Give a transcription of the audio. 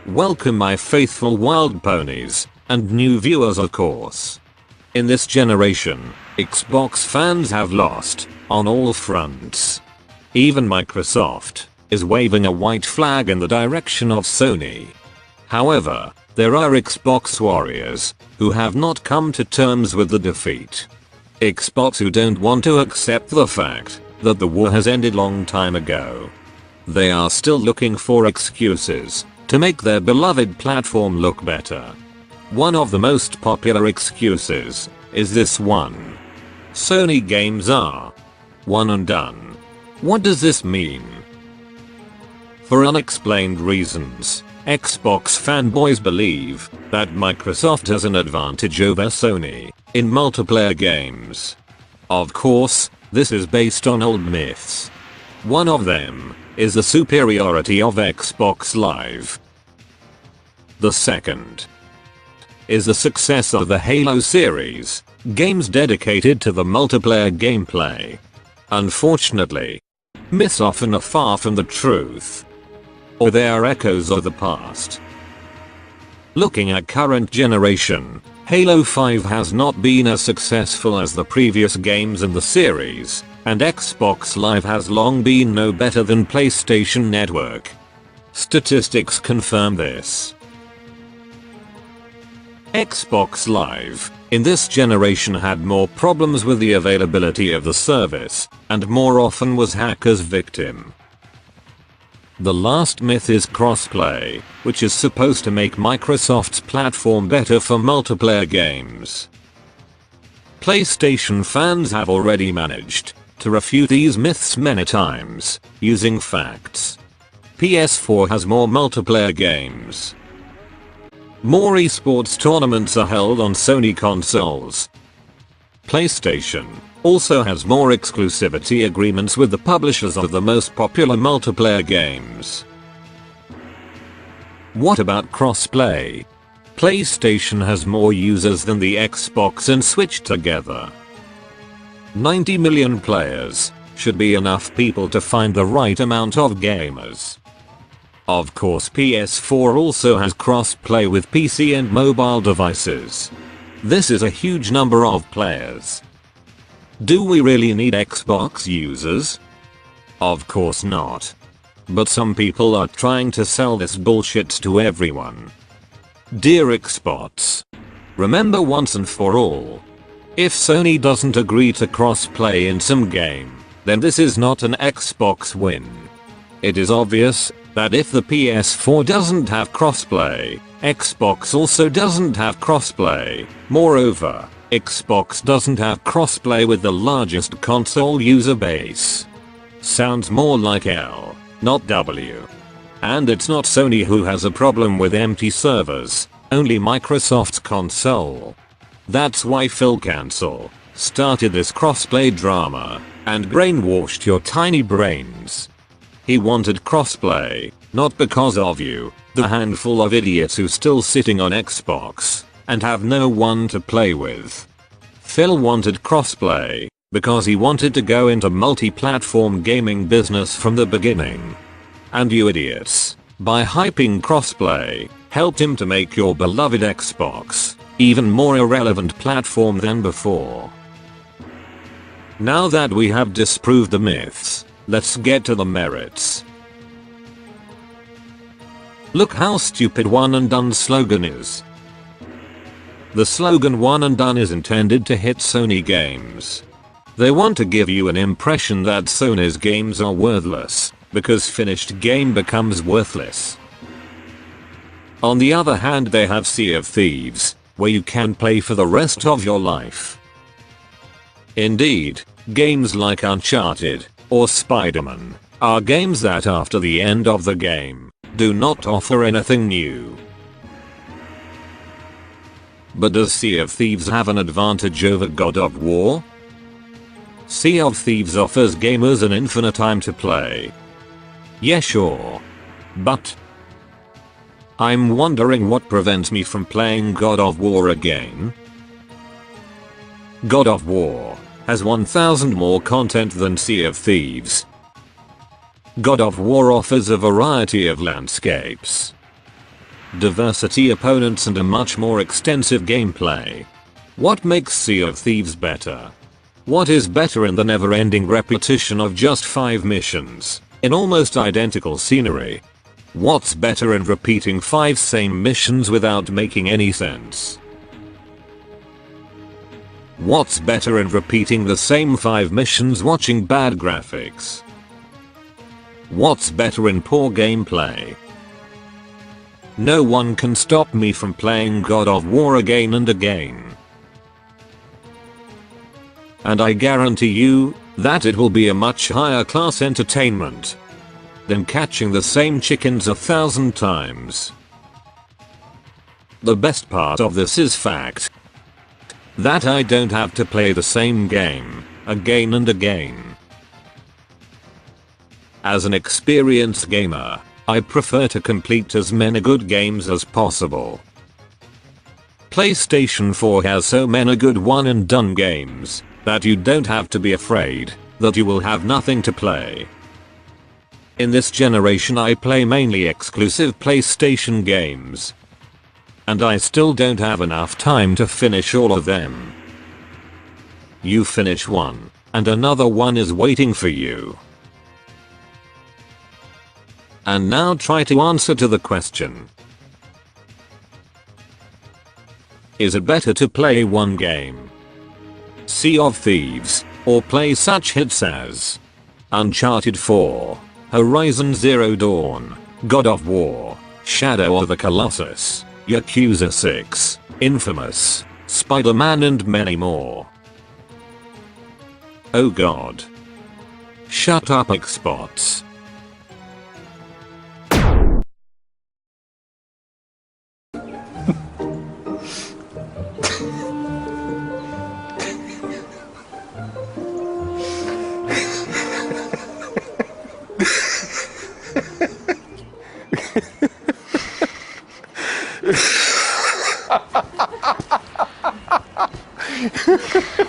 Welcome my faithful wild ponies, and new viewers of course. In this generation, Xbox fans have lost, on all fronts. Even Microsoft is waving a white flag in the direction of Sony. However, there are Xbox warriors who have not come to terms with the defeat. Xbox who don't want to accept the fact that the war has ended long time ago. They are still looking for excuses to make their beloved platform look better. One of the most popular excuses is this one. Sony Games Are one and done. What does this mean? For unexplained reasons, Xbox fanboys believe that Microsoft has an advantage over Sony in multiplayer games. Of course, this is based on old myths. One of them is the superiority of Xbox Live. The second is the success of the Halo series, games dedicated to the multiplayer gameplay. Unfortunately, myths often are far from the truth, or they are echoes of the past. Looking at current generation, Halo 5 has not been as successful as the previous games in the series, and Xbox Live has long been no better than PlayStation Network. Statistics confirm this. Xbox Live in this generation had more problems with the availability of the service, and more often was hackers' victim. The last myth is crossplay, which is supposed to make Microsoft's platform better for multiplayer games. PlayStation fans have already managed to refute these myths many times, using facts. PS4 has more multiplayer games. More esports tournaments are held on Sony consoles. PlayStation also has more exclusivity agreements with the publishers of the most popular multiplayer games. What about crossplay? PlayStation has more users than the Xbox and Switch together. 90 million players should be enough people to find the right amount of gamers. Of course, PS4 also has cross-play with PC and mobile devices. This is a huge number of players. Do we really need Xbox users? Of course not. But some people are trying to sell this bullshit to everyone. Dear Xbots, remember once and for all, if Sony doesn't agree to cross-play in some game, then this is not an Xbox win. It is obvious that if the PS4 doesn't have crossplay, Xbox also doesn't have crossplay. Moreover, Xbox doesn't have crossplay with the largest console user base. Sounds more like L, not W. And it's not Sony who has a problem with empty servers, only Microsoft's console. That's why Phil Cancel started this crossplay drama and brainwashed your tiny brains. He wanted crossplay, not because of you, the handful of idiots who still sitting on Xbox and have no one to play with. Phil wanted crossplay because he wanted to go into multi-platform gaming business from the beginning. And you idiots, by hyping crossplay, helped him to make your beloved Xbox even more irrelevant platform than before. Now that we have disproved the myths, let's get to the merits. Look how stupid one and done slogan is. The slogan one and done is intended to hit Sony games. They want to give you an impression that Sony's games are worthless, because finished game becomes worthless. On the other hand, they have Sea of Thieves, where you can play for the rest of your life. Indeed, games like Uncharted or Spider-Man are games that after the end of the game do not offer anything new. But does Sea of Thieves have an advantage over God of War? Sea of Thieves offers gamers an infinite time to play. Yeah, sure. But I'm wondering what prevents me from playing God of War again. God of War has 1000 more content than Sea of Thieves. God of War offers a variety of landscapes. diversity opponents and a much more extensive gameplay. What makes Sea of Thieves better? What is better in the never-ending repetition of just 5 missions, in almost identical scenery? What's better in repeating 5 same missions without making any sense? What's better in repeating the same 5 missions watching bad graphics? What's better in poor gameplay? No one can stop me from playing God of War again and again. And I guarantee you that it will be a much higher class entertainment than catching the same chickens 1,000 times. The best part of this is fact that I don't have to play the same game again and again. As an experienced gamer, I prefer to complete as many good games as possible. PlayStation 4 has so many good one and done games that you don't have to be afraid that you will have nothing to play. In this generation I play mainly exclusive PlayStation games, and I still don't have enough time to finish all of them. You finish one, and another one is waiting for you. And now try to answer to the question. Is it better to play one game, Sea of Thieves, or play such hits as Uncharted 4, Horizon Zero Dawn, God of War, Shadow of the Colossus, Yakuza 6, Infamous, Spider-Man and many more? Oh god. Shut up, Xbots. Ha ha ha ha!